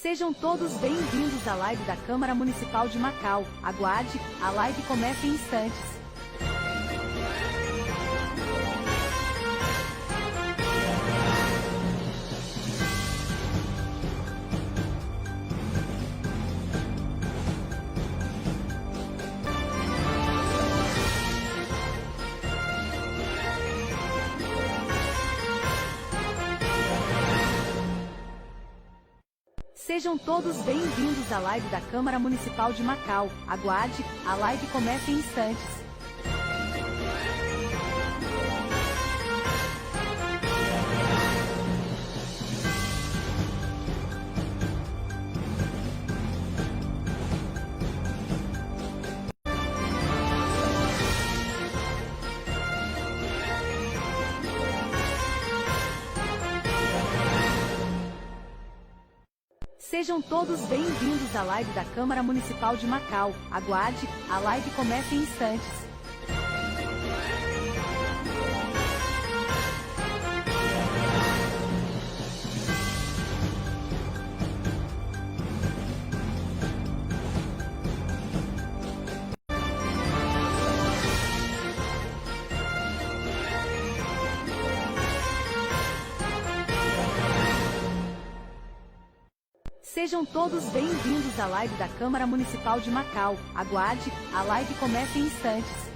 Sejam todos bem-vindos à live da Câmara Municipal de Macau. Aguarde, a live começa em instantes. Sejam todos bem-vindos à live da Câmara Municipal de Macau. Aguarde, a live começa em instantes. Sejam todos bem-vindos à live da Câmara Municipal de Macau. Aguarde, a live começa em instantes. Sejam todos bem-vindos à live da Câmara Municipal de Macau. Aguarde, a live começa em instantes.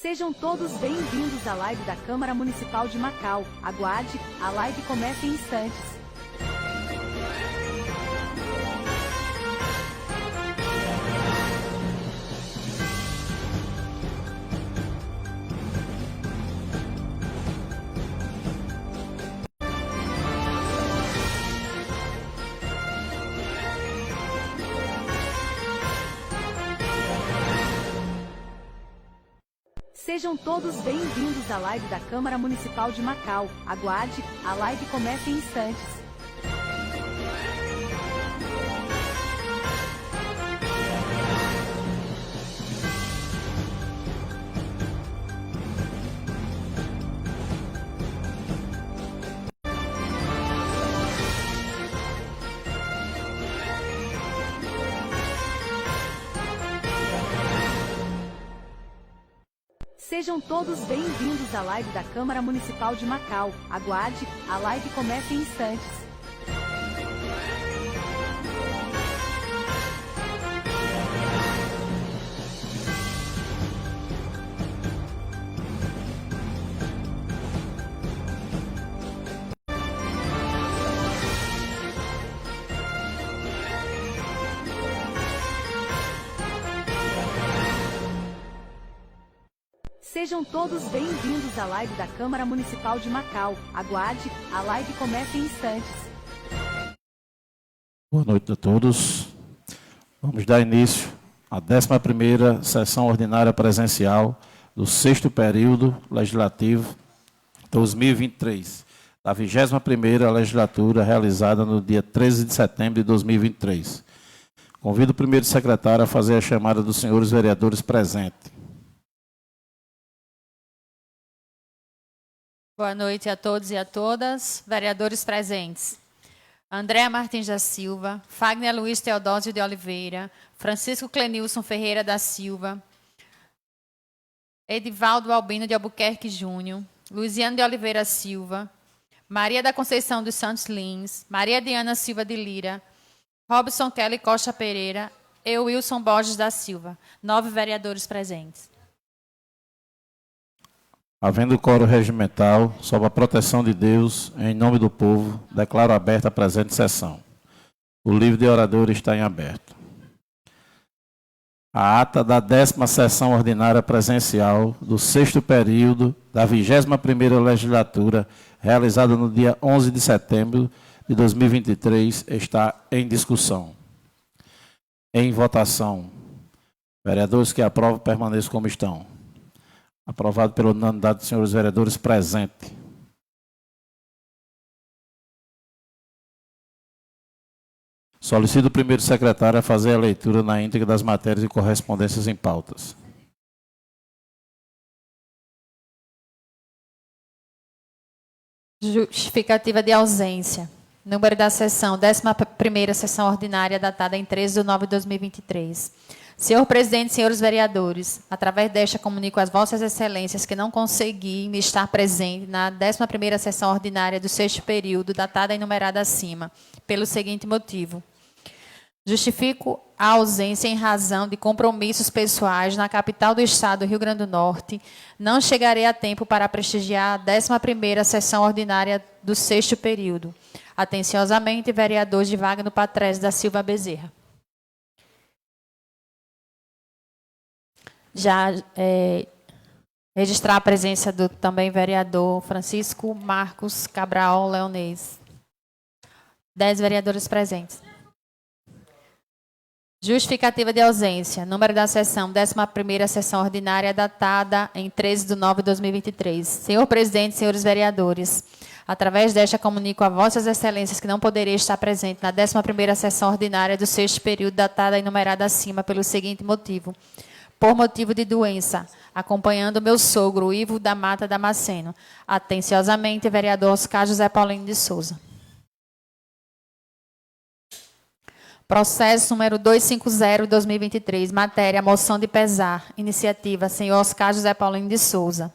Sejam todos bem-vindos à live da Câmara Municipal de Macau. Aguarde, a live começa em instantes. Sejam todos bem-vindos à live da Câmara Municipal de Macau. Aguarde, a live começa em instantes. Sejam todos bem-vindos à live da Câmara Municipal de Macau. Aguarde, a live começa em instantes. Sejam todos bem-vindos à live da Câmara Municipal de Macau. Aguarde, a live começa em instantes. Boa noite a todos. Vamos dar início à 11ª sessão ordinária presencial do 6º período legislativo 2023, da 21ª legislatura, realizada no dia 13 de setembro de 2023. Convido o primeiro secretário a fazer a chamada dos senhores vereadores presentes. Boa noite a todos e a todas. Vereadores presentes: Andréa Martins da Silva, Fagner Luiz Teodósio de Oliveira, Francisco Clenilson Ferreira da Silva, Edivaldo Albino de Albuquerque Júnior, Luiziano de Oliveira Silva, Maria da Conceição dos Santos Lins, Maria Diana Silva de Lira, Robson Kelly Costa Pereira e Wilson Borges da Silva. 9 vereadores presentes. Havendo quórum regimental, sob a proteção de Deus, em nome do povo, declaro aberta a presente sessão. O livro de oradores está em aberto. A ata da 10ª sessão ordinária presencial do 6º período da 21ª legislatura, realizada no dia 11 de setembro de 2023, está em discussão. Em votação. Vereadores que aprovam, permaneçam como estão. Aprovado pela unanimidade dos senhores vereadores presentes. Solicito o primeiro secretário a fazer a leitura na íntegra das matérias e correspondências em pautas. Justificativa de ausência. Número da sessão, 11ª sessão ordinária, datada em 13 de nove de 2023. Senhor presidente, senhores vereadores, através desta comunico às vossas excelências que não consegui estar presente na 11ª sessão ordinária do 6º período, datada e numerada acima, pelo seguinte motivo. Justifico a ausência em razão de compromissos pessoais na capital do estado do Rio Grande do Norte. Não chegarei a tempo para prestigiar a 11ª sessão ordinária do 6º período. Atenciosamente, vereador de Wagner Patrese da Silva Bezerra. Já registrar a presença do também vereador Francisco Marcos Cabral Leonês. 10 vereadores presentes. Justificativa de ausência. Número da sessão, 11ª sessão ordinária, datada em 13 de nove de 2023. Senhor presidente, senhores vereadores, através desta comunico a vossas excelências que não poderei estar presente na 11ª sessão ordinária do 6º período, datada e numerada acima, pelo seguinte motivo. Por motivo de doença, acompanhando meu sogro, Ivo da Mata Damasceno. Atenciosamente, vereador Oscar José Paulino de Souza. Processo número 250/2023, matéria, moção de pesar, iniciativa, senhor Oscar José Paulino de Souza.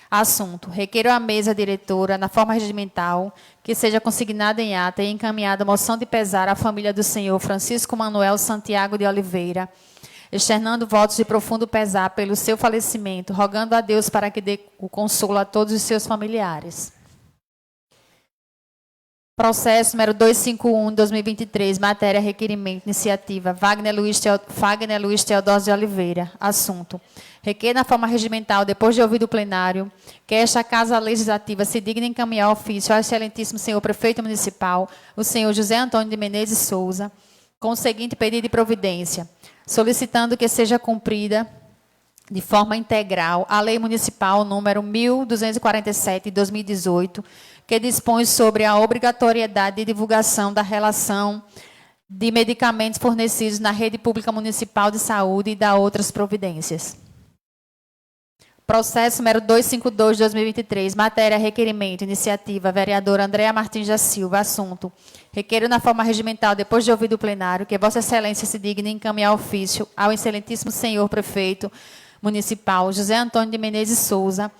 Assunto, requeiro à mesa diretora, na forma regimental, que seja consignada em ata e encaminhada moção de pesar à família do senhor Francisco Manuel Santiago de Oliveira, externando votos de profundo pesar pelo seu falecimento, rogando a Deus para que dê o consolo a todos os seus familiares. Processo número 251/2023, matéria, requerimento, iniciativa, Wagner Luiz Teodósio de Oliveira. Assunto, requer na forma regimental, depois de ouvido o plenário, que esta Casa Legislativa se digne encaminhar ofício ao excelentíssimo senhor prefeito municipal, o senhor José Antônio de Menezes Souza, com o seguinte pedido de providência, solicitando que seja cumprida de forma integral a Lei Municipal número 1247 de 2018, que dispõe sobre a obrigatoriedade de divulgação da relação de medicamentos fornecidos na rede pública municipal de saúde e da outras providências. Processo número 252/2023, matéria, requerimento, iniciativa, vereadora Andréa Martins da Silva. Assunto, requeiro na forma regimental, depois de ouvido o plenário, que Vossa Excelência se digne encaminhar ofício ao excelentíssimo senhor prefeito municipal José Antônio de Menezes Souza,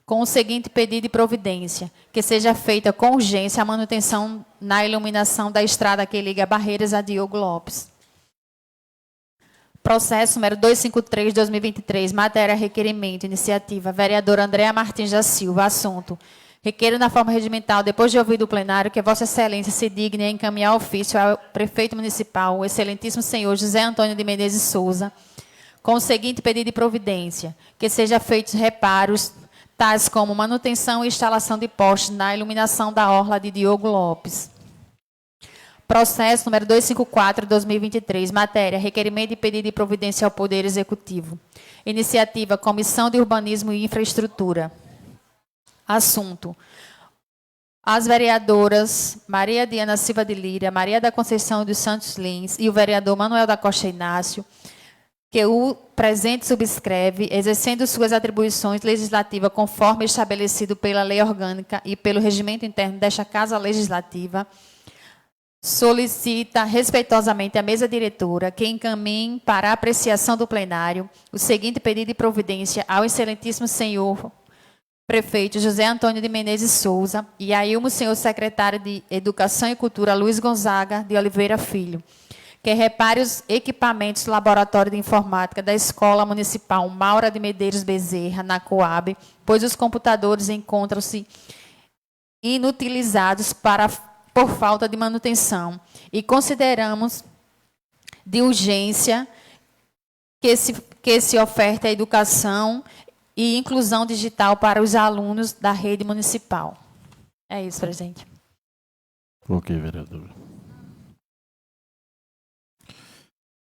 com o seguinte pedido de providência, que seja feita com urgência a manutenção na iluminação da estrada que liga Barreiras a Diogo Lopes. Processo número 253/2023, matéria, requerimento, iniciativa, vereadora Andréa Martins da Silva. Assunto, requeiro na forma regimental, depois de ouvido o plenário, que Vossa Excelência se digne a encaminhar ofício ao prefeito municipal, o excelentíssimo senhor José Antônio de Menezes Souza, com o seguinte pedido de providência, que seja feitos reparos tais como manutenção e instalação de postes na iluminação da orla de Diogo Lopes. Processo número 254/2023, matéria, requerimento e pedido de providência ao Poder Executivo. Iniciativa, Comissão de Urbanismo e Infraestrutura. Assunto, as vereadoras Maria Diana Silva de Lira, Maria da Conceição dos Santos Lins e o vereador Manuel da Costa Inácio, que o presente subscreve, exercendo suas atribuições legislativas conforme estabelecido pela lei orgânica e pelo regimento interno desta Casa Legislativa, solicita respeitosamente à mesa diretora que encaminhe para a apreciação do plenário o seguinte pedido de providência ao excelentíssimo senhor prefeito José Antônio de Menezes Souza e a ilmo senhor secretário de Educação e Cultura Luiz Gonzaga de Oliveira Filho, que repare os equipamentos do Laboratório de Informática da Escola Municipal Maura de Medeiros Bezerra, na Coab, pois os computadores encontram-se inutilizados por falta de manutenção. E consideramos de urgência que se oferte a educação e inclusão digital para os alunos da rede municipal. É isso, presidente. Ok, vereador.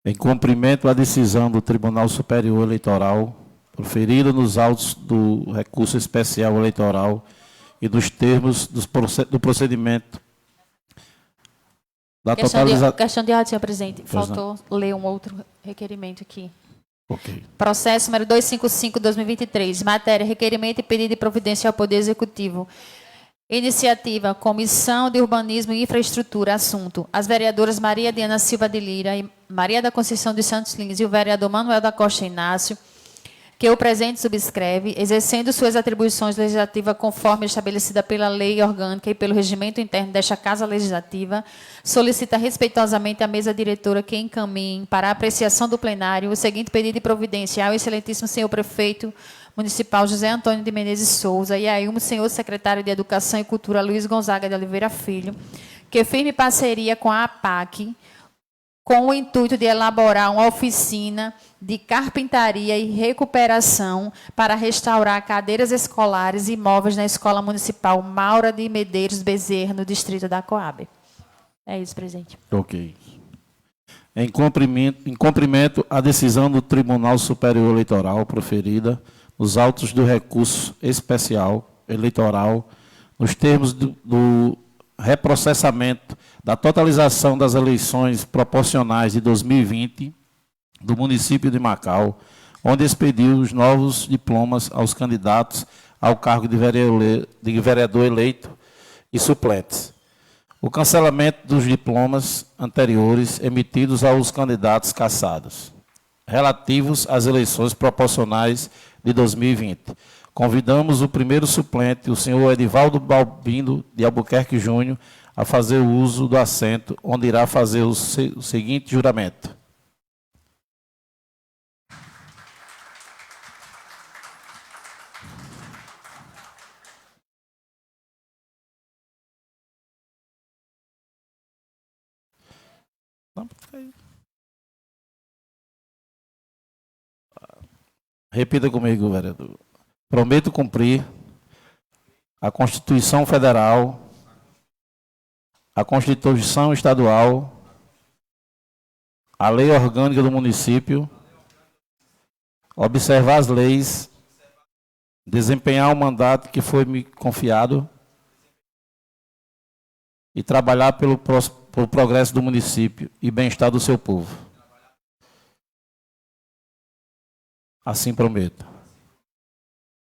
Em cumprimento à decisão do Tribunal Superior Eleitoral, proferida nos autos do recurso especial eleitoral e nos termos do procedimento da totalização. Questão de ordem, senhor presidente. Faltou ler um outro requerimento aqui. Ok. Processo número 255/2023. Matéria: requerimento e pedido de providência ao Poder Executivo. Iniciativa: Comissão de Urbanismo e Infraestrutura. Assunto: as vereadoras Maria Diana Silva de Lira e Maria da Conceição dos Santos Lins e o vereador Manuel da Costa Inácio, que o presente subscreve, exercendo suas atribuições legislativas conforme estabelecida pela lei orgânica e pelo regimento interno desta Casa Legislativa, solicita respeitosamente à mesa diretora que encaminhe para a apreciação do plenário o seguinte pedido de providência ao excelentíssimo senhor prefeito municipal José Antônio de Menezes Souza e ao senhor secretário de Educação e Cultura Luiz Gonzaga de Oliveira Filho, que firme parceria com a APAC, com o intuito de elaborar uma oficina de carpintaria e recuperação para restaurar cadeiras escolares e móveis na Escola Municipal Maura de Medeiros Bezerra, no distrito da Coab. É isso, presidente. Ok. Em cumprimento à decisão do Tribunal Superior Eleitoral proferida nos autos do recurso especial eleitoral, nos termos do reprocessamento da totalização das eleições proporcionais de 2020 do município de Macau, onde expediu os novos diplomas aos candidatos ao cargo de vereador eleito e suplentes. O cancelamento dos diplomas anteriores emitidos aos candidatos cassados, relativos às eleições proporcionais de 2020. Convidamos o primeiro suplente, o senhor Edivaldo Balbino de Albuquerque Júnior, a fazer o uso do assento, onde irá fazer o seguinte juramento. Repita comigo, vereador. Prometo cumprir a Constituição Federal, a Constituição Estadual, a Lei Orgânica do Município, observar as leis, desempenhar o mandato que foi me confiado e trabalhar pelo progresso do município e bem-estar do seu povo. Assim prometo.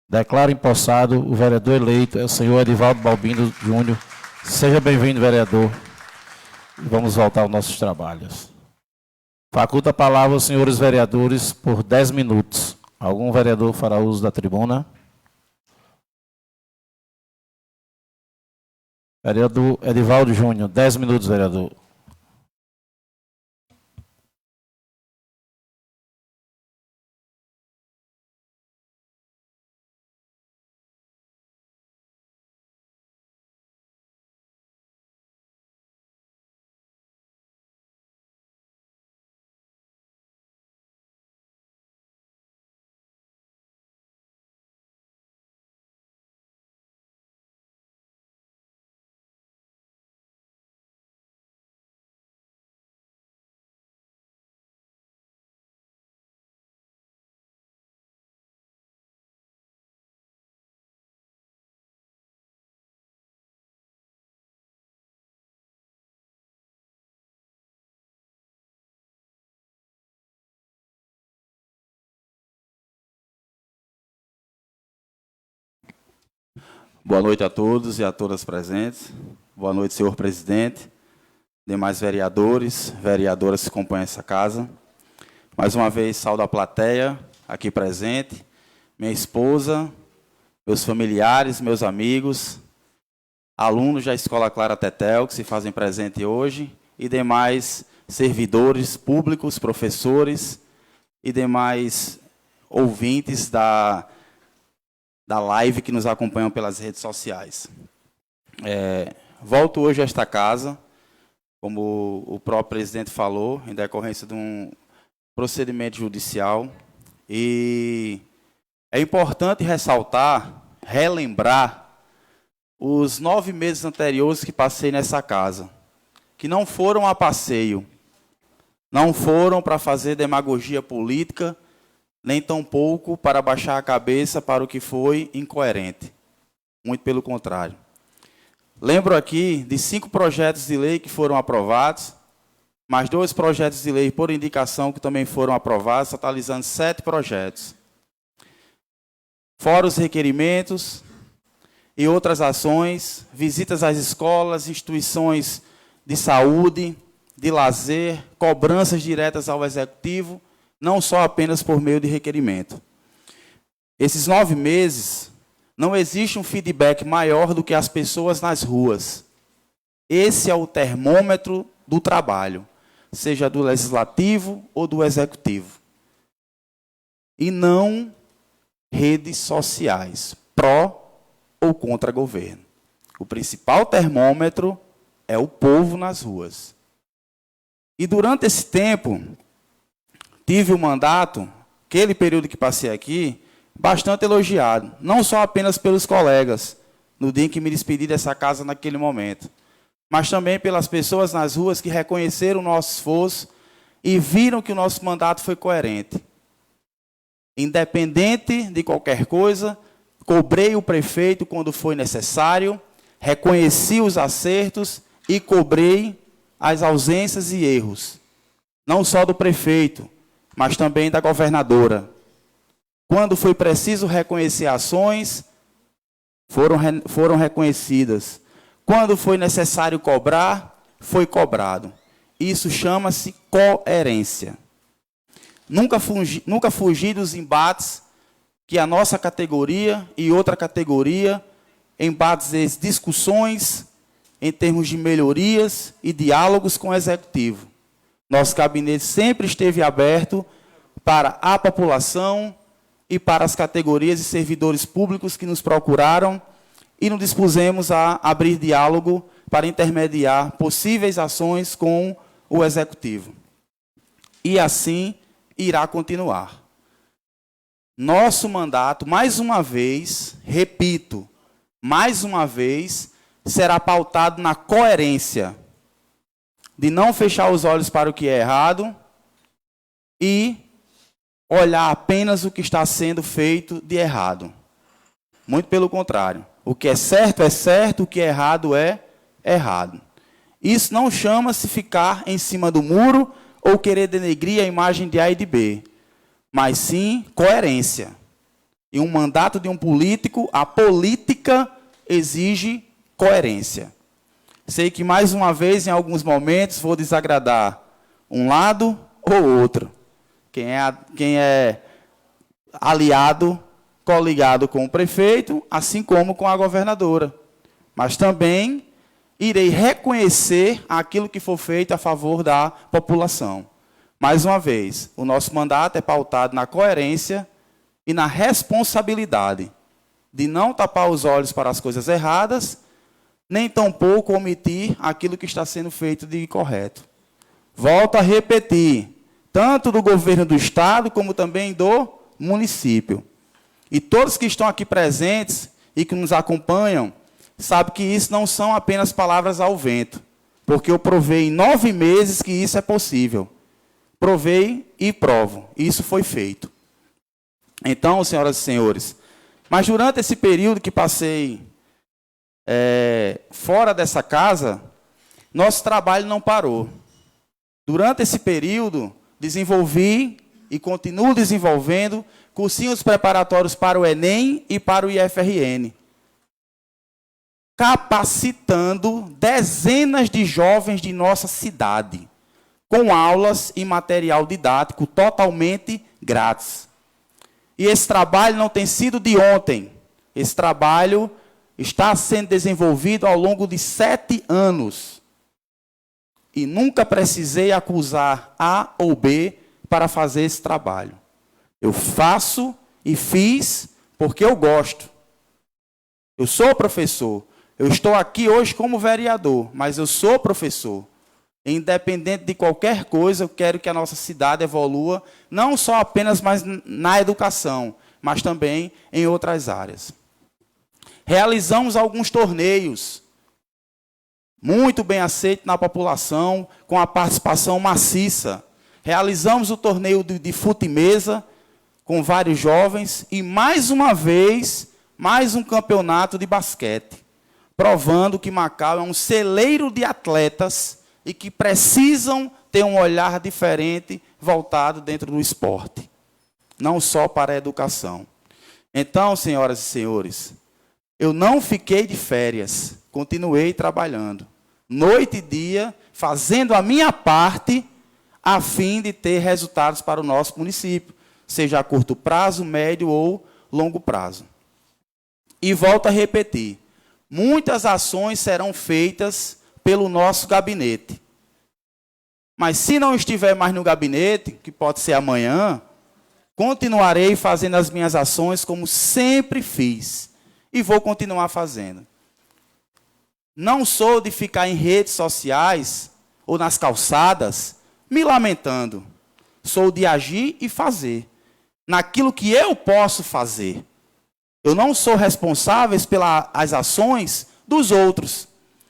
Declaro empossado o vereador eleito, o senhor Edivaldo Balbino Júnior. Seja bem-vindo, vereador. Vamos voltar aos nossos trabalhos. Faculta a palavra aos senhores vereadores por 10 minutos. Algum vereador fará uso da tribuna? Vereador Edivaldo Júnior, 10 minutos, vereador. Boa noite a todos e a todas presentes. Boa noite, senhor presidente, demais vereadores, vereadoras que compõem essa casa. Mais uma vez, saúdo a plateia aqui presente, minha esposa, meus familiares, meus amigos, alunos da Escola Clara Tetel, que se fazem presente hoje, e demais servidores públicos, professores e demais ouvintes da live que nos acompanham pelas redes sociais. Volto hoje a esta casa, como o próprio presidente falou, em decorrência de um procedimento judicial, e é importante ressaltar, relembrar os 9 meses anteriores que passei nessa casa, que não foram a passeio, não foram para fazer demagogia política, nem tampouco para baixar a cabeça para o que foi incoerente. Muito pelo contrário. Lembro aqui de 5 projetos de lei que foram aprovados, mais 2 projetos de lei por indicação que também foram aprovados, totalizando 7 projetos. Fora os requerimentos e outras ações, visitas às escolas, instituições de saúde, de lazer, cobranças diretas ao Executivo, não só apenas por meio de requerimento. Esses 9 meses, não existe um feedback maior do que as pessoas nas ruas. Esse é o termômetro do trabalho, seja do Legislativo ou do Executivo. E não redes sociais, pró ou contra governo. O principal termômetro é o povo nas ruas. E durante esse tempo, tive o mandato, aquele período que passei aqui, bastante elogiado, não só apenas pelos colegas, no dia em que me despedi dessa casa naquele momento, mas também pelas pessoas nas ruas que reconheceram o nosso esforço e viram que o nosso mandato foi coerente. Independente de qualquer coisa, cobrei o prefeito quando foi necessário, reconheci os acertos e cobrei as ausências e erros, não só do prefeito, mas também da governadora. Quando foi preciso reconhecer ações, foram reconhecidas. Quando foi necessário cobrar, foi cobrado. Isso chama-se coerência. Nunca fugi dos embates que a nossa categoria e outra categoria, embates, discussões em termos de melhorias e diálogos com o Executivo. Nosso gabinete sempre esteve aberto para a população e para as categorias e servidores públicos que nos procuraram e nos dispusemos a abrir diálogo para intermediar possíveis ações com o Executivo. E assim irá continuar. Nosso mandato, mais uma vez, repito, mais uma vez, será pautado na coerência de não fechar os olhos para o que é errado e olhar apenas o que está sendo feito de errado. Muito pelo contrário. O que é certo, o que é errado. Isso não chama-se ficar em cima do muro ou querer denegrir a imagem de A e de B, mas sim coerência. Em um mandato de um político, a política exige coerência. Sei que, mais uma vez, em alguns momentos, vou desagradar um lado ou outro. Quem é aliado, coligado com o prefeito, assim como com a governadora. Mas também irei reconhecer aquilo que for feito a favor da população. Mais uma vez, o nosso mandato é pautado na coerência e na responsabilidade de não tapar os olhos para as coisas erradas, nem tampouco omitir aquilo que está sendo feito de correto. Volto a repetir, tanto do governo do Estado, como também do município. E todos que estão aqui presentes e que nos acompanham, sabem que isso não são apenas palavras ao vento, porque eu provei em 9 meses que isso é possível. Provei e provo. Isso foi feito. Então, senhoras e senhores, mas durante esse período que passei fora dessa casa, nosso trabalho não parou. Durante esse período, desenvolvi e continuo desenvolvendo cursinhos preparatórios para o Enem e para o IFRN, capacitando dezenas de jovens de nossa cidade, com aulas e material didático totalmente grátis. E esse trabalho não tem sido de ontem. Esse trabalho está sendo desenvolvido ao longo de 7 anos. E nunca precisei acusar A ou B para fazer esse trabalho. Eu faço e fiz porque eu gosto. Eu sou professor. Eu estou aqui hoje como vereador, mas eu sou professor. Independente de qualquer coisa, eu quero que a nossa cidade evolua, não só apenas na educação, mas também em outras áreas. Realizamos alguns torneios, muito bem aceitos na população, com a participação maciça. Realizamos o torneio de fute-mesa, com vários jovens e, mais uma vez, mais um campeonato de basquete, provando que Macau é um celeiro de atletas e que precisam ter um olhar diferente voltado dentro do esporte, não só para a educação. Então, senhoras e senhores, eu não fiquei de férias, continuei trabalhando, noite e dia, fazendo a minha parte, a fim de ter resultados para o nosso município, seja a curto prazo, médio ou longo prazo. E volto a repetir, muitas ações serão feitas pelo nosso gabinete. Mas se não estiver mais no gabinete, que pode ser amanhã, continuarei fazendo as minhas ações como sempre fiz. E vou continuar fazendo. Não sou de ficar em redes sociais ou nas calçadas me lamentando. Sou de agir e fazer. Naquilo que eu posso fazer. Eu não sou responsável pelas ações dos outros.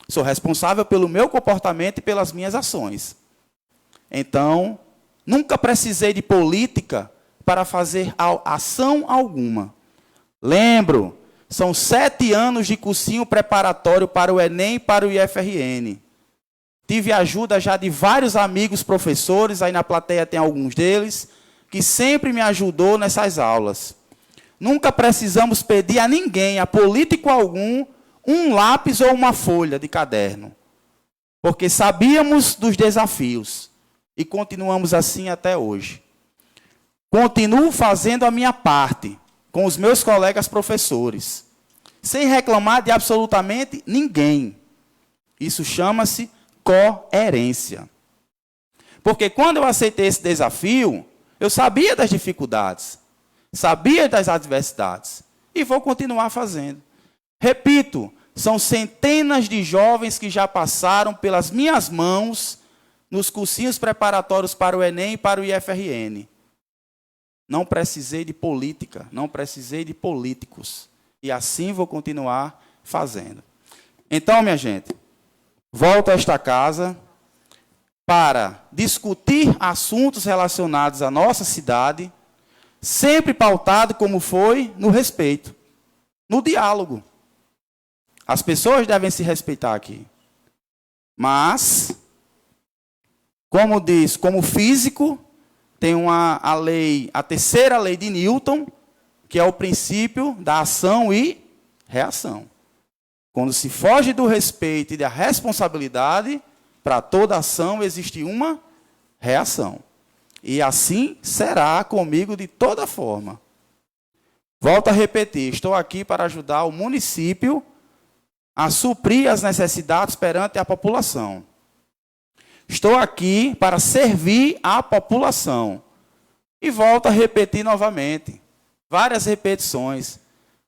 Sou responsável pelo meu comportamento e pelas minhas ações. Então, nunca precisei de política para fazer ação alguma. Lembro, são 7 anos de cursinho preparatório para o Enem e para o IFRN. Tive ajuda já de vários amigos professores, aí na plateia tem alguns deles, que sempre me ajudou nessas aulas. Nunca precisamos pedir a ninguém, a político algum, um lápis ou uma folha de caderno. Porque sabíamos dos desafios. E continuamos assim até hoje. Continuo fazendo a minha parte com os meus colegas professores, sem reclamar de absolutamente ninguém. Isso chama-se coerência. Porque quando eu aceitei esse desafio, eu sabia das dificuldades, sabia das adversidades, e vou continuar fazendo. Repito, são centenas de jovens que já passaram pelas minhas mãos nos cursinhos preparatórios para o Enem e para o IFRN. Não precisei de política, não precisei de políticos. E assim vou continuar fazendo. Então, minha gente, volto a esta casa para discutir assuntos relacionados à nossa cidade, sempre pautado como foi no respeito, no diálogo. As pessoas devem se respeitar aqui. Mas, como diz, como físico, tem a terceira lei de Newton, que é o princípio da ação e reação. Quando se foge do respeito e da responsabilidade, para toda ação existe uma reação. E assim será comigo de toda forma. Volto a repetir, estou aqui para ajudar o município a suprir as necessidades perante a população. Estou aqui para servir a população. E volto a repetir novamente. Várias repetições.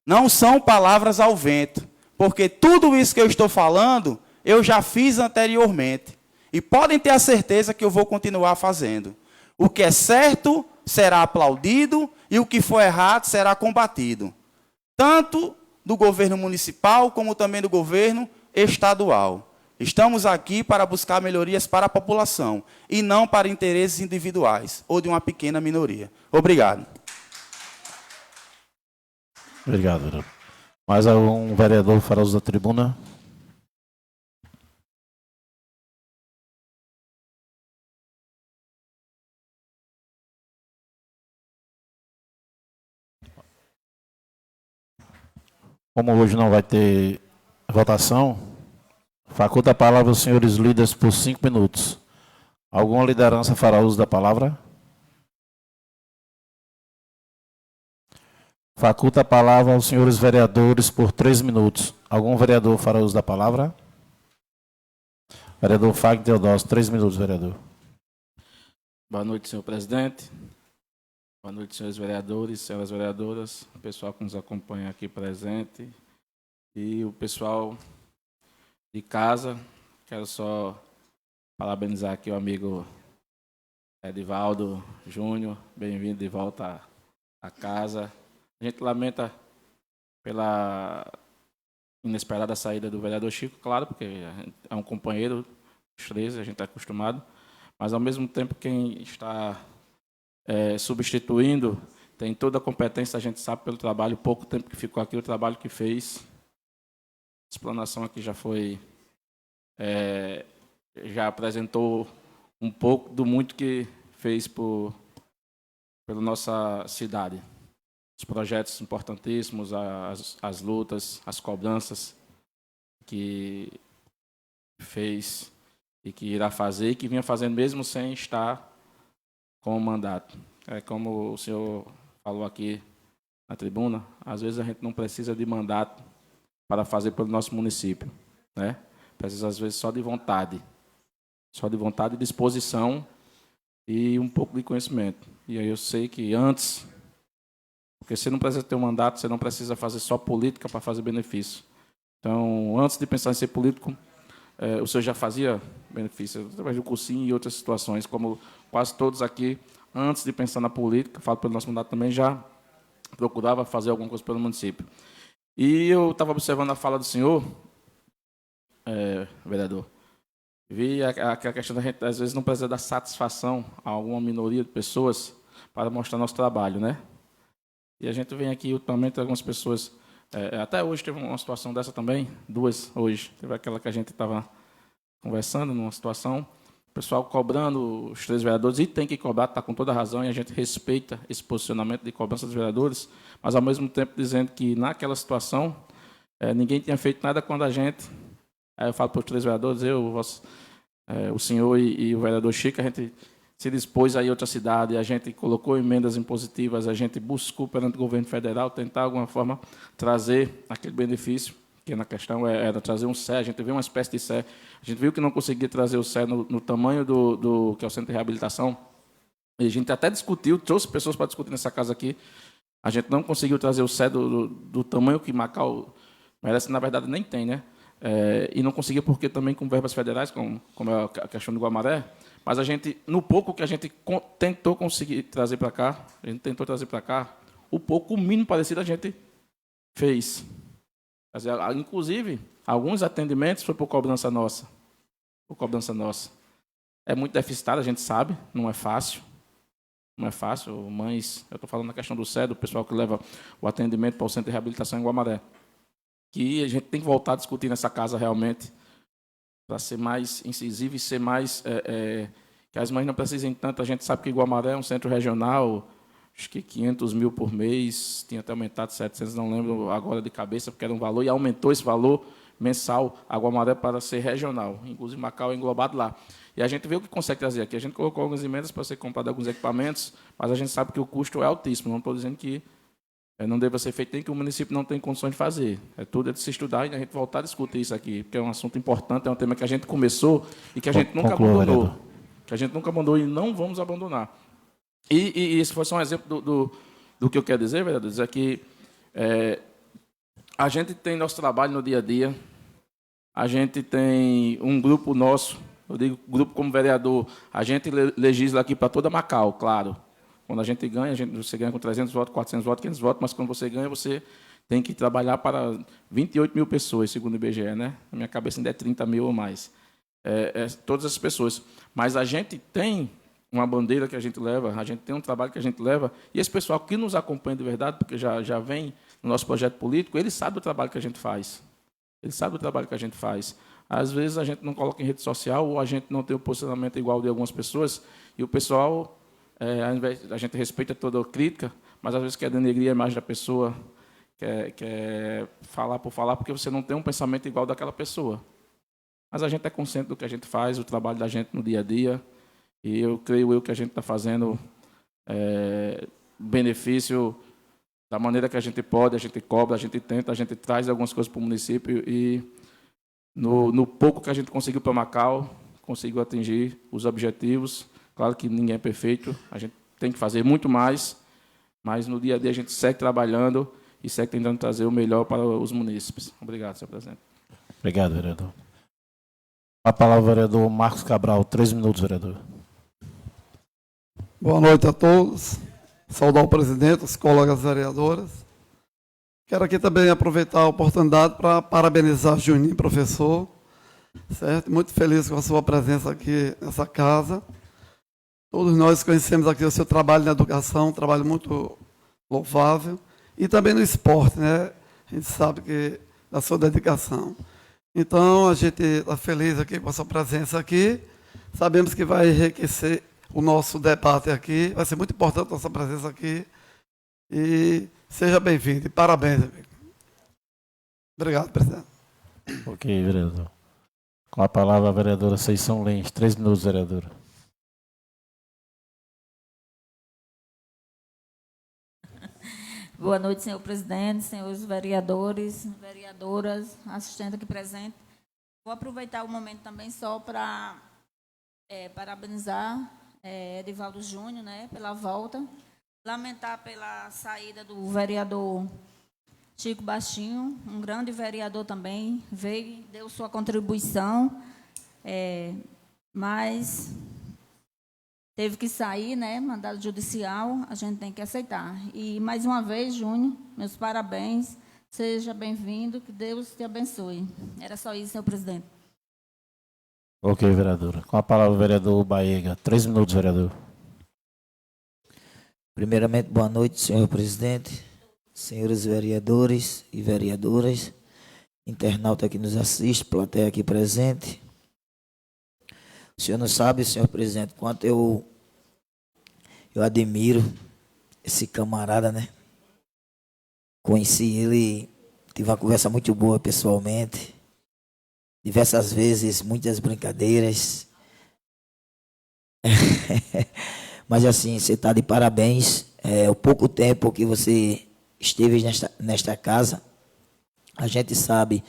Não são palavras ao vento. Porque tudo isso que eu estou falando, eu já fiz anteriormente. E podem ter a certeza que eu vou continuar fazendo. O que é certo será aplaudido e o que for errado será combatido. Tanto do governo municipal como também do governo estadual. Estamos aqui para buscar melhorias para a população e não para interesses individuais ou de uma pequena minoria. Obrigado. Obrigado, vereador. Mais algum vereador fará uso da tribuna? Como hoje não vai ter votação, faculta a palavra aos senhores líderes por 5 minutos. Alguma liderança fará uso da palavra? Faculta a palavra aos senhores vereadores por 3 minutos. Algum vereador fará uso da palavra? Vereador Fagner Teodósio, 3 minutos, vereador. Boa noite, senhor presidente. Boa noite, senhores vereadores, senhoras vereadoras, o pessoal que nos acompanha aqui presente e o pessoal de casa. Quero só parabenizar aqui o amigo Edivaldo Júnior, bem-vindo de volta à casa. A gente lamenta pela inesperada saída do vereador Chico, claro, porque é um companheiro dos 13, a gente está acostumado, mas ao mesmo tempo quem está substituindo tem toda a competência, a gente sabe pelo trabalho, pouco tempo que ficou aqui, o trabalho que fez. A explanação aqui já foi, já apresentou um pouco do muito que fez pela nossa cidade. Os projetos importantíssimos, as lutas, as cobranças que fez e que irá fazer, e que vinha fazendo mesmo sem estar com o mandato. É como o senhor falou aqui na tribuna, às vezes a gente não precisa de mandato para fazer pelo nosso município, né? Precisa, às vezes, só de vontade e disposição e um pouco de conhecimento. E aí eu sei que antes, porque você não precisa ter um mandato, você não precisa fazer só política para fazer benefício. Então, antes de pensar em ser político, o senhor já fazia benefício através do cursinho e outras situações, como quase todos aqui, antes de pensar na política, falo pelo nosso mandato também, já procurava fazer alguma coisa pelo município. E eu estava observando a fala do senhor, vereador, vi a questão da gente, às vezes, não precisa dar satisfação a alguma minoria de pessoas para mostrar nosso trabalho, né? E a gente vem aqui, ultimamente, algumas pessoas, até hoje teve uma situação dessa também, duas hoje, teve aquela que a gente estava conversando numa situação, o pessoal cobrando os 3 vereadores, e tem que cobrar, está com toda a razão, e a gente respeita esse posicionamento de cobrança dos vereadores, mas, ao mesmo tempo, dizendo que, naquela situação, ninguém tinha feito nada quando a gente... Aí eu falo para os 3 vereadores, o senhor e o vereador Chico, a gente se dispôs a ir a outra cidade, a gente colocou emendas impositivas, a gente buscou perante o governo federal tentar, de alguma forma, trazer aquele benefício, que na questão era trazer um CE, a gente viu uma espécie de CE, a gente viu que não conseguia trazer o CE no tamanho do que é o centro de reabilitação, e a gente até discutiu, trouxe pessoas para discutir nessa casa aqui, a gente não conseguiu trazer o CE do tamanho que Macau merece, na verdade nem tem, né? E não conseguia porque também com verbas federais, como é a questão do Guamaré, mas a gente, no pouco que a gente tentou conseguir trazer para cá, o mínimo parecido a gente fez. Quer dizer, inclusive, alguns atendimentos foi por cobrança nossa. É muito deficitário, a gente sabe, não é fácil. Mas eu estou falando na questão do CED, do pessoal que leva o atendimento para o Centro de Reabilitação em Guamaré, que a gente tem que voltar a discutir nessa casa realmente, para ser mais incisivo e ser mais... que as mães não precisem tanto. A gente sabe que Guamaré é um centro regional, acho que 500 mil por mês, tinha até aumentado 700, não lembro agora de cabeça, porque era um valor, e aumentou esse valor mensal a Guamaré para ser regional. Inclusive, Macau é englobado lá. E a gente vê o que consegue trazer aqui. A gente colocou algumas emendas para ser comprado alguns equipamentos, mas a gente sabe que o custo é altíssimo. Não estou dizendo que não deva ser feito, nem que o município não tem condições de fazer. Tudo de se estudar e a gente voltar a discutir isso aqui, porque é um assunto importante, é um tema que a gente começou e que a gente nunca abandonou. Que a gente nunca abandonou e não vamos abandonar. E esse foi só um exemplo do que eu quero dizer, vereador, dizer que a gente tem nosso trabalho no dia a dia, a gente tem um grupo nosso, eu digo grupo como vereador, a gente legisla aqui para toda Macau, claro. Quando a gente ganha, você ganha com 300 votos, 400 votos, 500 votos, mas quando você ganha, você tem que trabalhar para 28 mil pessoas, segundo o IBGE, né? Na minha cabeça ainda é 30 mil ou mais. Todas essas pessoas. Mas a gente tem uma bandeira que a gente leva, a gente tem um trabalho que a gente leva, e esse pessoal que nos acompanha de verdade, porque já vem no nosso projeto político, ele sabe do trabalho que a gente faz. Às vezes a gente não coloca em rede social, ou a gente não tem um posicionamento igual de algumas pessoas, e o pessoal... a gente respeita toda a crítica, mas às vezes quer denegrir a imagem da pessoa, quer falar por falar, porque você não tem um pensamento igual daquela pessoa. Mas a gente é consciente do que a gente faz, o trabalho da gente no dia a dia, e eu creio que a gente está fazendo benefício da maneira que a gente pode, a gente cobra, a gente tenta, a gente traz algumas coisas para o município, e no pouco que a gente conseguiu para Macau, conseguiu atingir os objetivos. Claro que ninguém é perfeito, a gente tem que fazer muito mais, mas no dia a dia a gente segue trabalhando e segue tentando trazer o melhor para os munícipes. Obrigado, senhor presidente. Obrigado, vereador. A palavra ao vereador Marcos Cabral, 3 minutos, vereador. Boa noite a todos. Saudar o presidente, os colegas vereadoras. Quero aqui também aproveitar a oportunidade para parabenizar Juninho, professor. Certo? Muito feliz com a sua presença aqui nessa casa. Todos nós conhecemos aqui o seu trabalho na educação, um trabalho muito louvável, e também no esporte, né? A gente sabe que da sua dedicação. Então, a gente está feliz aqui com a sua presença aqui. Sabemos que vai enriquecer o nosso debate aqui. Vai ser muito importante a sua presença aqui. E seja bem-vindo. E parabéns, amigo. Obrigado, presidente. Ok, vereador. Com a palavra a vereadora Seição Lins. 3 minutos, vereadora. Boa noite, senhor presidente, senhores vereadores, vereadoras, assistente aqui presente. Vou aproveitar o momento também só para parabenizar Edivaldo Júnior, né, pela volta. Lamentar pela saída do vereador Chico Baixinho, um grande vereador também, veio, deu sua contribuição, mas teve que sair, né? Mandado judicial, a gente tem que aceitar. E, mais uma vez, Júnior, meus parabéns. Seja bem-vindo, que Deus te abençoe. Era só isso, senhor presidente. Ok, vereadora. Com a palavra o vereador Baega. 3 minutos, vereador. Primeiramente, boa noite, senhor presidente, senhores vereadores e vereadoras, internauta que nos assiste, plateia aqui presente. O senhor não sabe, senhor presidente, quanto eu admiro esse camarada, né? Conheci ele, tive uma conversa muito boa pessoalmente, diversas vezes, muitas brincadeiras. Mas assim, você está de parabéns. O pouco tempo que você esteve nesta casa, a gente sabe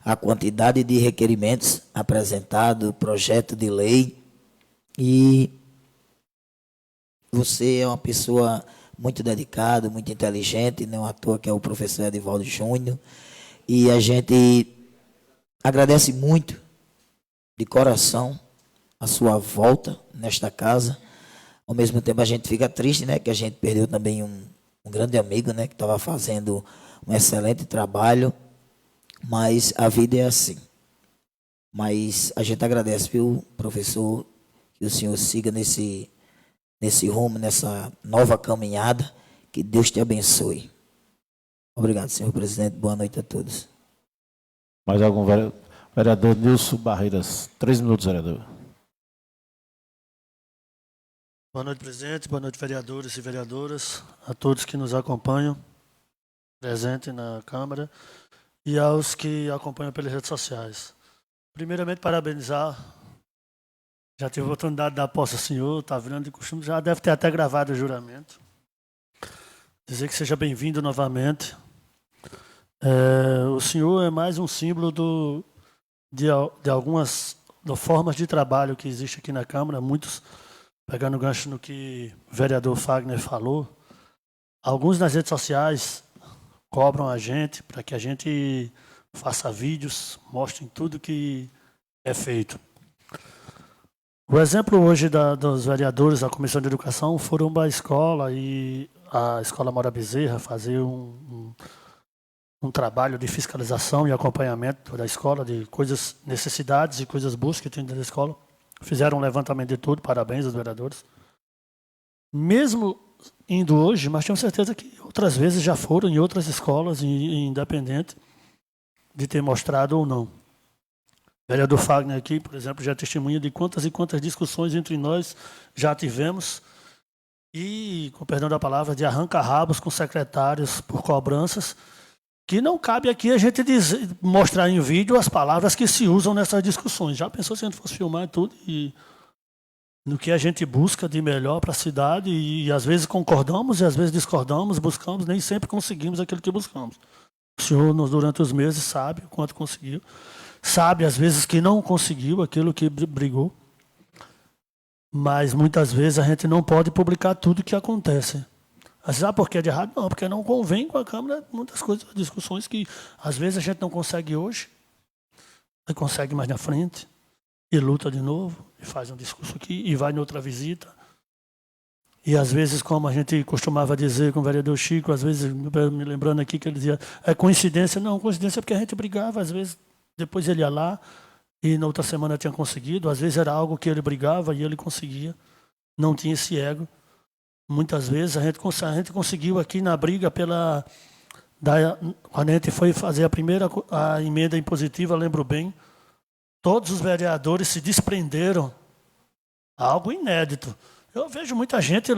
a quantidade de requerimentos apresentados, projeto de lei, e você é uma pessoa muito dedicada, muito inteligente, não à toa que é o professor Edivaldo Júnior, e a gente agradece muito, de coração, a sua volta nesta casa. Ao mesmo tempo a gente fica triste, né, que a gente perdeu também um grande amigo, né, que estava fazendo um excelente trabalho. Mas a vida é assim. Mas a gente agradece, viu, professor, que o senhor siga nesse rumo, nessa nova caminhada. Que Deus te abençoe. Obrigado, senhor presidente. Boa noite a todos. Mais algum vereador? Nilson Barreiras. 3 minutos, vereador. Boa noite, presidente. Boa noite, vereadores e vereadoras. A todos que nos acompanham, presente na Câmara. E aos que acompanham pelas redes sociais. Primeiramente, parabenizar. Já tive a oportunidade de dar posse ao senhor, está virando de costume, já deve ter até gravado o juramento. Dizer que seja bem-vindo novamente. O senhor é mais um símbolo de algumas formas de trabalho que existe aqui na Câmara, muitos, pegando o gancho no que o vereador Fagner falou, alguns nas redes sociais cobram a gente para que a gente faça vídeos, mostrem tudo que é feito. O exemplo hoje dos vereadores da Comissão de Educação foram para a escola e a Escola Maura Bezerra fazer um trabalho de fiscalização e acompanhamento da escola, de coisas, necessidades e coisas boas que tem dentro da escola. Fizeram um levantamento de tudo, parabéns aos vereadores. Mesmo indo hoje, mas tenho certeza que outras vezes já foram em outras escolas, independente de ter mostrado ou não. O vereador Fagner aqui, por exemplo, já testemunha de quantas e quantas discussões entre nós já tivemos e, com perdão da palavra, de arranca-rabos com secretários por cobranças, que não cabe aqui a gente mostrar em vídeo as palavras que se usam nessas discussões. Já pensou se a gente fosse filmar tudo e no que a gente busca de melhor para a cidade e às vezes concordamos e às vezes discordamos, buscamos, nem sempre conseguimos aquilo que buscamos. O senhor, durante os meses, sabe o quanto conseguiu, sabe às vezes que não conseguiu aquilo que brigou, mas muitas vezes a gente não pode publicar tudo que acontece. Sabe por que é de errado? Não, porque não convém com a Câmara muitas coisas, discussões que às vezes a gente não consegue hoje, aí consegue mais na frente, e luta de novo, e faz um discurso aqui, e vai em outra visita. E às vezes, como a gente costumava dizer com o vereador Chico, às vezes, me lembrando aqui que ele dizia, é coincidência? Não, coincidência é porque a gente brigava, às vezes, depois ele ia lá, e na outra semana tinha conseguido, às vezes era algo que ele brigava e ele conseguia, não tinha esse ego. muitas vezes, a gente conseguiu aqui na briga quando a gente foi fazer a emenda impositiva, lembro bem, todos os vereadores se desprenderam, algo inédito. Eu vejo muita gente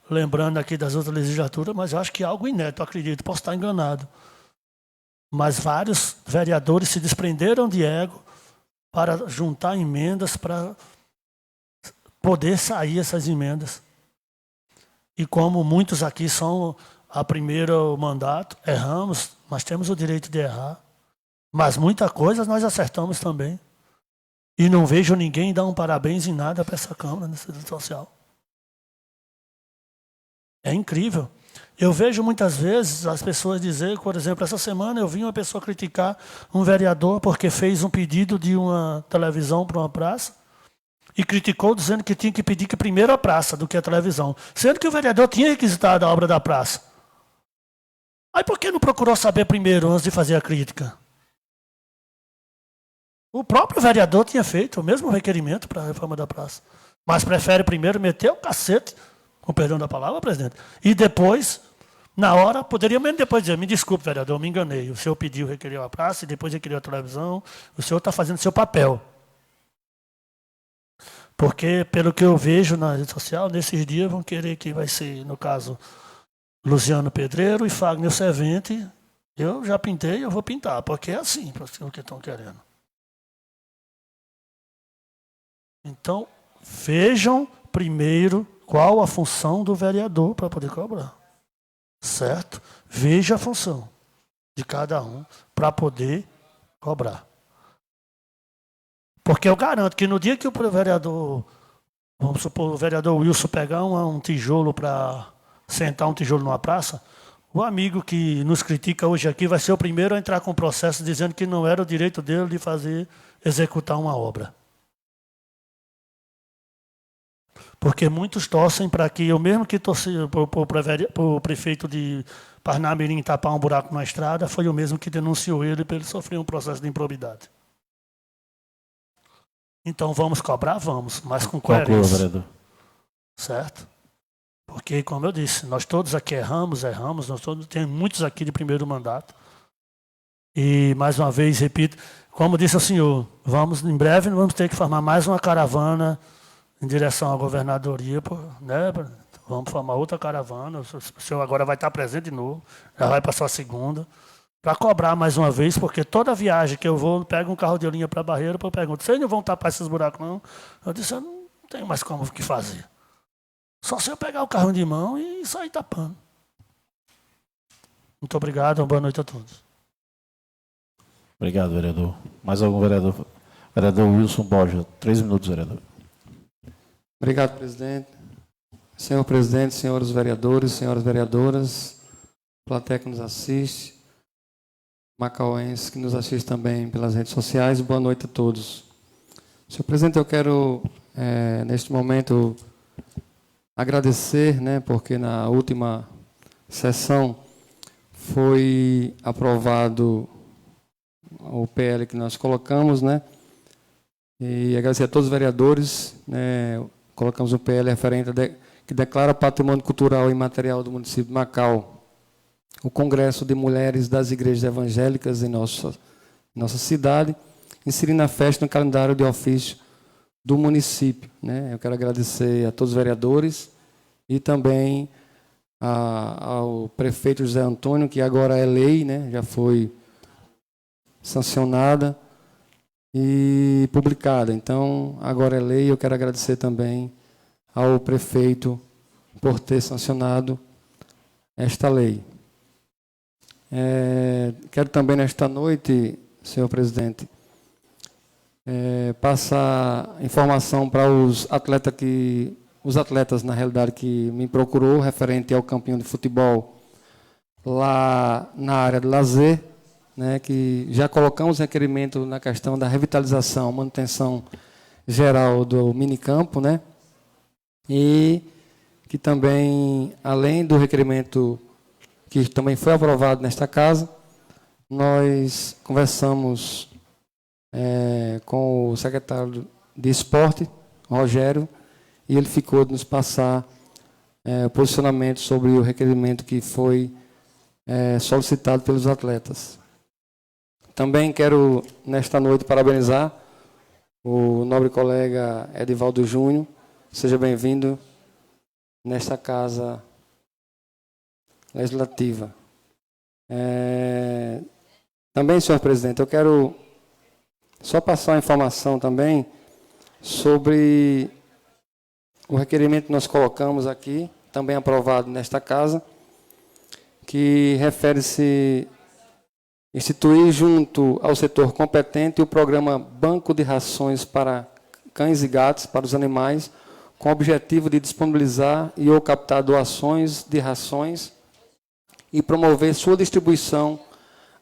lembrando aqui das outras legislaturas, mas eu acho que é algo inédito, acredito, posso estar enganado. Mas vários vereadores se desprenderam de ego para juntar emendas para poder sair essas emendas. E como muitos aqui são a primeiro mandato, erramos, mas temos o direito de errar. Mas muita coisa nós acertamos também. E não vejo ninguém dar um parabéns em nada para essa Câmara, nessa rede social. É incrível. Eu vejo muitas vezes as pessoas dizer, por exemplo, essa semana eu vi uma pessoa criticar um vereador porque fez um pedido de uma televisão para uma praça e criticou dizendo que tinha que pedir que primeiro a praça do que a televisão, sendo que o vereador tinha requisitado a obra da praça. Aí por que não procurou saber primeiro antes de fazer a crítica? O próprio vereador tinha feito o mesmo requerimento para a reforma da praça, mas prefere primeiro meter o cacete, com perdão da palavra, presidente, e depois, na hora, poderia mesmo depois dizer, me desculpe, vereador, eu me enganei, o senhor pediu, requeriu a praça, e depois requeriu a televisão, o senhor está fazendo seu papel. Porque, pelo que eu vejo na rede social, nesses dias vão querer que vai ser, no caso, Luciano Pedreiro e Fagner Servente. Eu já pintei, eu vou pintar, porque é assim, o que estão querendo. Então, vejam primeiro qual a função do vereador para poder cobrar. Certo? Veja a função de cada um para poder cobrar. Porque eu garanto que no dia que o vereador, vamos supor, o vereador Wilson pegar um tijolo para sentar um tijolo numa praça, o amigo que nos critica hoje aqui vai ser o primeiro a entrar com o processo dizendo que não era o direito dele de executar uma obra. Porque muitos torcem para que eu mesmo que torci para o prefeito de Parnamirim tapar um buraco na estrada, foi o mesmo que denunciou ele para ele sofrer um processo de improbidade. Então vamos cobrar? Vamos, mas com coerência. Vereador. Certo? Porque, como eu disse, nós todos aqui erramos, nós todos temos muitos aqui de primeiro mandato. E, mais uma vez, repito, como disse o senhor, em breve vamos ter que formar mais uma caravana em direção à governadoria, né? Vamos formar outra caravana, o senhor agora vai estar presente de novo, já vai para a sua segunda, para cobrar mais uma vez, porque toda viagem que eu vou, pego um carro de linha para a Barreira, eu pergunto, vocês não vão tapar esses buracos não? Eu disse, eu não tenho mais como o que fazer. Só se eu pegar o carro de mão e sair tapando. Muito obrigado, uma boa noite a todos. Obrigado, vereador. Mais algum vereador? Vereador Wilson Borja, 3 minutos, vereador. Obrigado, presidente. Senhor presidente, senhores vereadores, senhoras vereadoras, plateia que nos assiste, macauenses que nos assiste também pelas redes sociais, boa noite a todos. Senhor presidente, eu quero, neste momento, agradecer, né, porque na última sessão foi aprovado o PL que nós colocamos, né, e agradecer a todos os vereadores, né, colocamos o PL referente que declara patrimônio cultural e imaterial do município de Macau, o Congresso de Mulheres das Igrejas Evangélicas em nossa cidade, inserindo a festa no calendário de ofício do município, né? Eu quero agradecer a todos os vereadores e também ao prefeito José Antônio, que agora é lei, né? Já foi sancionada e publicada. Então, agora é lei. Eu quero agradecer também ao prefeito por ter sancionado esta lei. Quero também, nesta noite, senhor presidente, passar informação para os atletas, na realidade, que me procurou, referente ao campinho de futebol lá na área de lazer, né, que já colocamos requerimento na questão da revitalização, manutenção geral do minicampo, né, e que também, além do requerimento que também foi aprovado nesta casa, nós conversamos com o secretário de Esporte, Rogério, e ele ficou de nos passar posicionamento sobre o requerimento que foi solicitado pelos atletas. Também quero, nesta noite, parabenizar o nobre colega Edivaldo Júnior. Seja bem-vindo nesta casa legislativa. Também, senhor presidente, eu quero só passar uma informação também sobre o requerimento que nós colocamos aqui, também aprovado nesta casa, que refere-se instituir junto ao setor competente o programa Banco de Rações para Cães e Gatos, para os animais, com o objetivo de disponibilizar e ou captar doações de rações e promover sua distribuição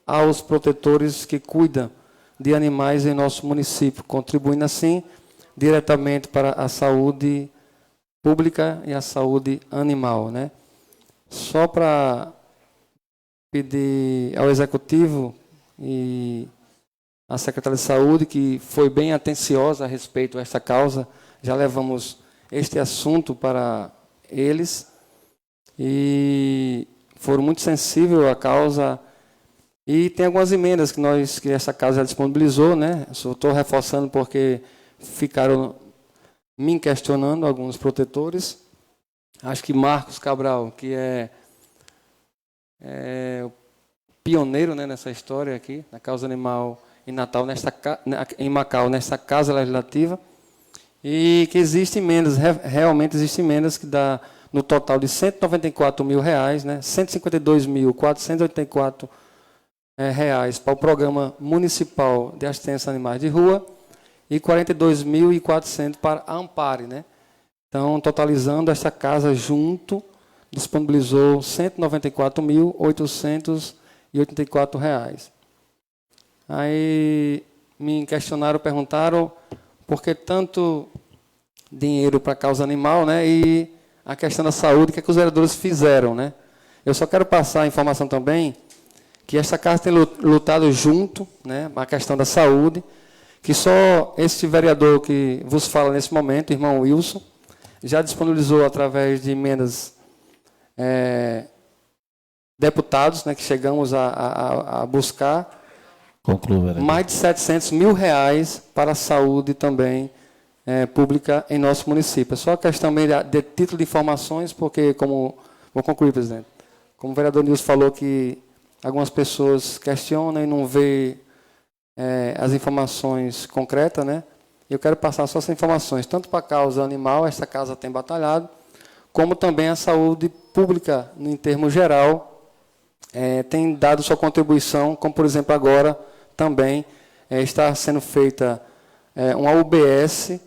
aos protetores que cuidam de animais em nosso município, contribuindo assim diretamente para a saúde pública e a saúde animal, né? Só para pedir ao Executivo e à Secretaria de Saúde, que foi bem atenciosa a respeito desta causa, já levamos este assunto para eles e foram muito sensíveis à causa. E tem algumas emendas que essa casa já disponibilizou, né? Só estou reforçando porque ficaram me questionando alguns protetores. Acho que Marcos Cabral, que é o pioneiro, né, nessa história aqui, na causa animal em Natal, em Macau, nessa casa legislativa, e que existem emendas, realmente existem emendas que dá no total de R$194 mil, né, R$152.484 para o Programa Municipal de Assistência a Animais de Rua e R$42.400 para a Ampare, né? Então, totalizando, esta casa junto disponibilizou R$194.884. Aí me questionaram, perguntaram por que tanto dinheiro para a causa animal, né? E a questão da saúde, o que os vereadores fizeram, né? Eu só quero passar a informação também que esta casa tem lutado junto, né, a questão da saúde, que só esse vereador que vos fala nesse momento, irmão Wilson, já disponibilizou através de emendas deputados, né, que chegamos a buscar, mais de R$700 mil para a saúde também pública em nosso município. É só a questão de título de informações, porque, vou concluir, presidente, como o vereador Nilson falou que algumas pessoas questionam e não vê as informações concretas, né? Eu quero passar só essas informações, tanto para a causa animal, esta casa tem batalhado, como também a saúde pública, em termo geral, tem dado sua contribuição, como, por exemplo, agora também está sendo feita uma UBS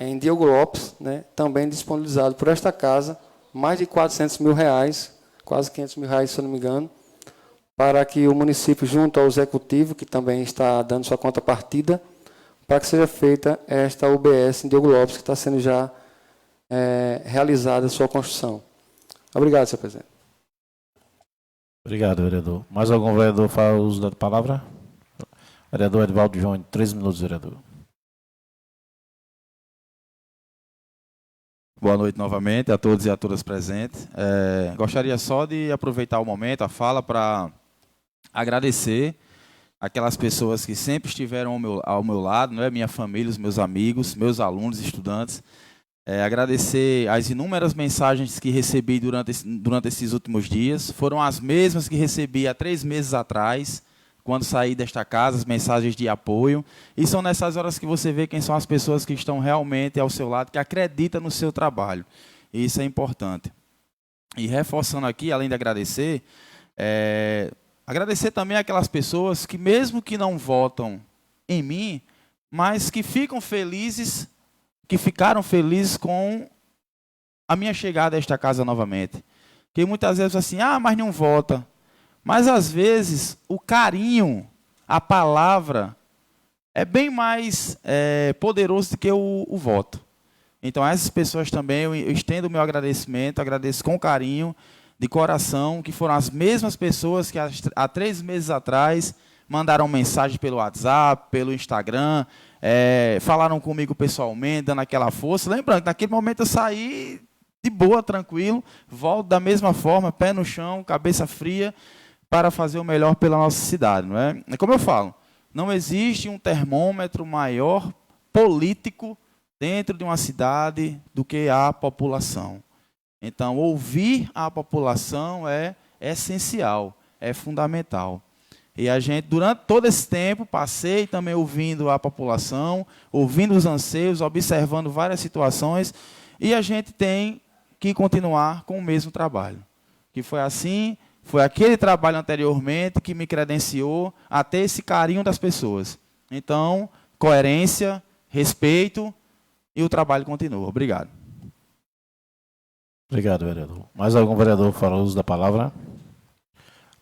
em Diogo Lopes, né, também disponibilizado por esta casa, mais de R$400 mil, quase R$500 mil, se eu não me engano, para que o município, junto ao Executivo, que também está dando sua contrapartida, para que seja feita esta UBS em Diogo Lopes, que está sendo já realizada a sua construção. Obrigado, senhor presidente. Obrigado, vereador. Mais algum vereador faz uso da palavra? Vereador Edivaldo Júnior, 3 minutos, vereador. Boa noite novamente a todos e a todas presentes. Gostaria só de aproveitar o momento, a fala, para agradecer aquelas pessoas que sempre estiveram ao meu lado, não é? Minha família, os meus amigos, meus alunos, estudantes. Agradecer as inúmeras mensagens que recebi durante esses últimos dias. Foram as mesmas que recebi há 3 meses atrás, quando saí desta casa, as mensagens de apoio. E são nessas horas que você vê quem são as pessoas que estão realmente ao seu lado, que acreditam no seu trabalho. E isso é importante. E reforçando aqui, além de agradecer, agradecer também aquelas pessoas que, mesmo que não votam em mim, mas que ficaram felizes com a minha chegada a esta casa novamente. Que muitas vezes assim, mas não vota. Mas, às vezes, o carinho, a palavra, é bem mais poderoso do que o voto. Então, a essas pessoas também eu estendo o meu agradecimento, agradeço com carinho, de coração, que foram as mesmas pessoas que há 3 meses atrás mandaram mensagem pelo WhatsApp, pelo Instagram, falaram comigo pessoalmente, dando aquela força. Lembrando que naquele momento eu saí de boa, tranquilo, volto da mesma forma, pé no chão, cabeça fria, para fazer o melhor pela nossa cidade. Não é? É como eu falo, não existe um termômetro maior político dentro de uma cidade do que a população. Então, ouvir a população é essencial, é fundamental. E a gente, durante todo esse tempo, passei também ouvindo a população, ouvindo os anseios, observando várias situações, e a gente tem que continuar com o mesmo trabalho. Que foi assim, foi aquele trabalho anteriormente que me credenciou a ter esse carinho das pessoas. Então, coerência, respeito e o trabalho continua. Obrigado. Obrigado, vereador. Mais algum vereador fará uso da palavra?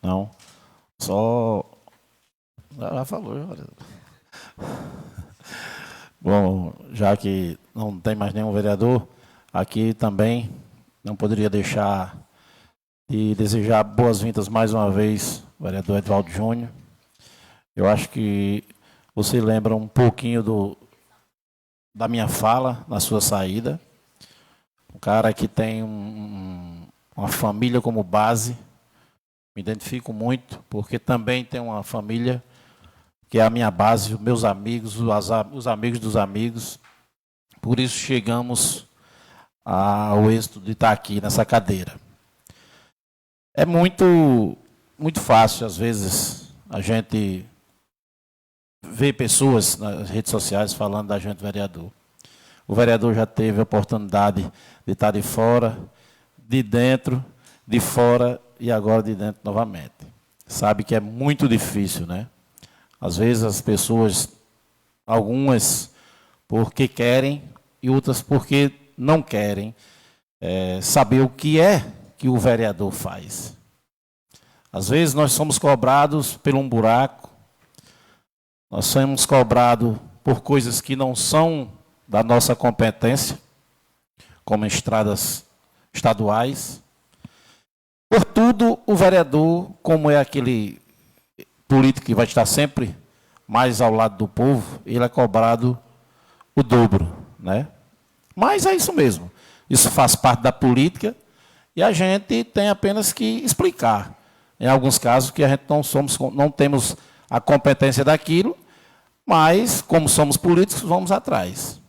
Não. Só... Já falou, vereador. Bom, já que não tem mais nenhum vereador, aqui também não poderia deixar de desejar boas-vindas mais uma vez ao vereador Edvaldo Júnior. Eu acho que você lembra um pouquinho da minha fala na sua saída. Um cara que tem uma família como base. Me identifico muito, porque também tem uma família que é a minha base, os meus amigos, os amigos dos amigos. Por isso chegamos ao êxito de estar aqui nessa cadeira. É muito fácil, às vezes, a gente ver pessoas nas redes sociais falando da gente vereador. O vereador já teve a oportunidade de estar de fora, de dentro, de fora e agora de dentro novamente. Sabe que é muito difícil, né? Às vezes as pessoas, algumas porque querem e outras porque não querem saber o que é que o vereador faz. Às vezes nós somos cobrados por um buraco, nós somos cobrados por coisas que não são da nossa competência, como estradas estaduais. Por tudo, o vereador, como é aquele político que vai estar sempre mais ao lado do povo, ele é cobrado o dobro, né? Mas é isso mesmo. Isso faz parte da política e a gente tem apenas que explicar. Em alguns casos que a gente não temos a competência daquilo, mas como somos políticos, vamos atrás.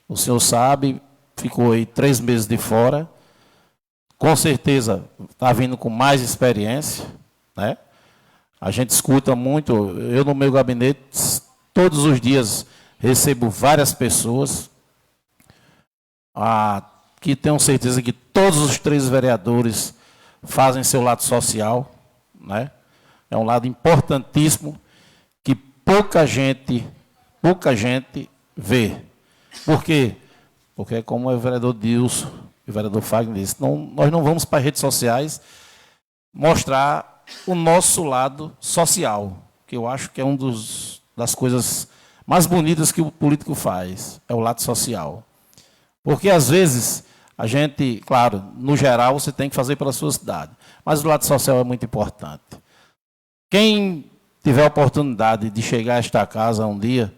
O senhor sabe, ficou aí 3 meses de fora, com certeza está vindo com mais experiência, né? A gente escuta muito, eu no meu gabinete, todos os dias recebo várias pessoas, que tenho certeza que todos os 3 vereadores fazem seu lado social, né? É um lado importantíssimo que pouca gente vê. Por quê? Porque, como o vereador Dilson e o vereador Fagner disse, nós não vamos para as redes sociais mostrar o nosso lado social, que eu acho que é das coisas mais bonitas que o político faz, é o lado social. Porque, às vezes, a gente, claro, no geral, você tem que fazer pela sua cidade, mas o lado social é muito importante. Quem tiver a oportunidade de chegar a esta casa um dia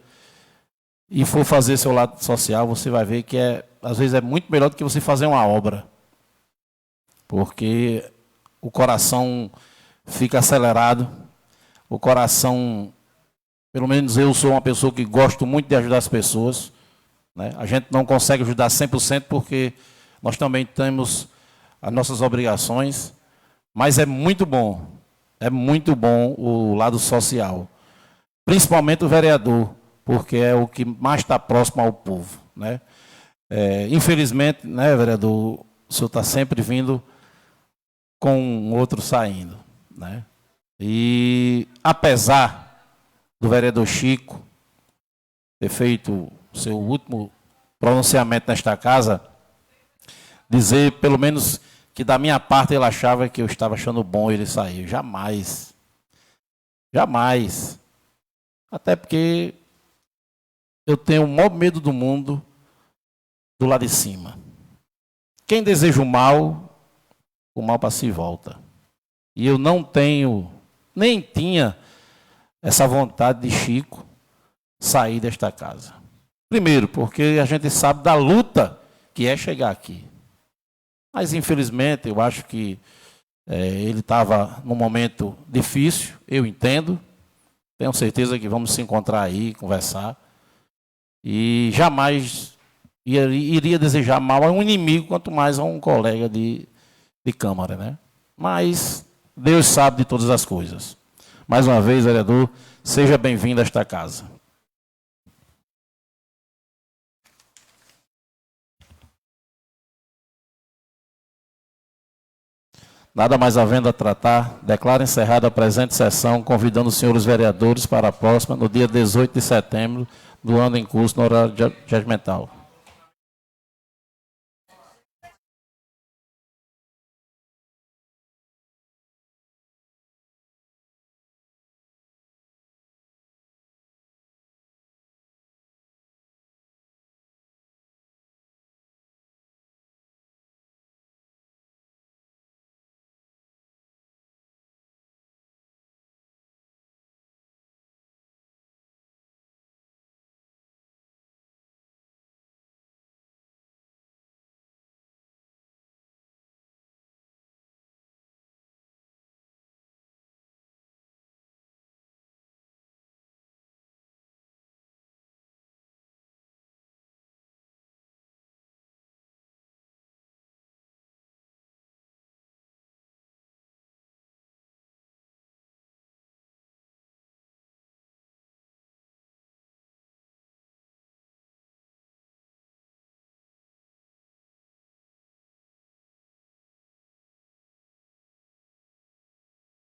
e for fazer seu lado social, você vai ver que, às vezes, é muito melhor do que você fazer uma obra. Porque o coração fica acelerado, o coração, pelo menos eu sou uma pessoa que gosto muito de ajudar as pessoas, né? A gente não consegue ajudar 100% porque nós também temos as nossas obrigações, mas é muito bom o lado social, principalmente o vereador, porque é o que mais está próximo ao povo, né? Infelizmente, né, vereador, o senhor está sempre vindo com um outro saindo, né? E apesar do vereador Chico ter feito o seu último pronunciamento nesta casa, dizer pelo menos que da minha parte ele achava que eu estava achando bom ele sair. Jamais. Jamais. Até porque eu tenho o maior medo do mundo do lado de cima. Quem deseja o mal para si volta. E eu não tenho, nem tinha essa vontade de Chico sair desta casa. Primeiro, porque a gente sabe da luta que é chegar aqui. Mas, infelizmente, eu acho que ele estava num momento difícil, eu entendo. Tenho certeza que vamos se encontrar aí, conversar. E jamais iria desejar mal a um inimigo, quanto mais a um colega de Câmara, né? Mas Deus sabe de todas as coisas. Mais uma vez, vereador, seja bem-vindo a esta casa. Nada mais havendo a tratar, declaro encerrada a presente sessão, convidando os senhores vereadores para a próxima, no dia 18 de setembro do ano em curso, no horário regimental.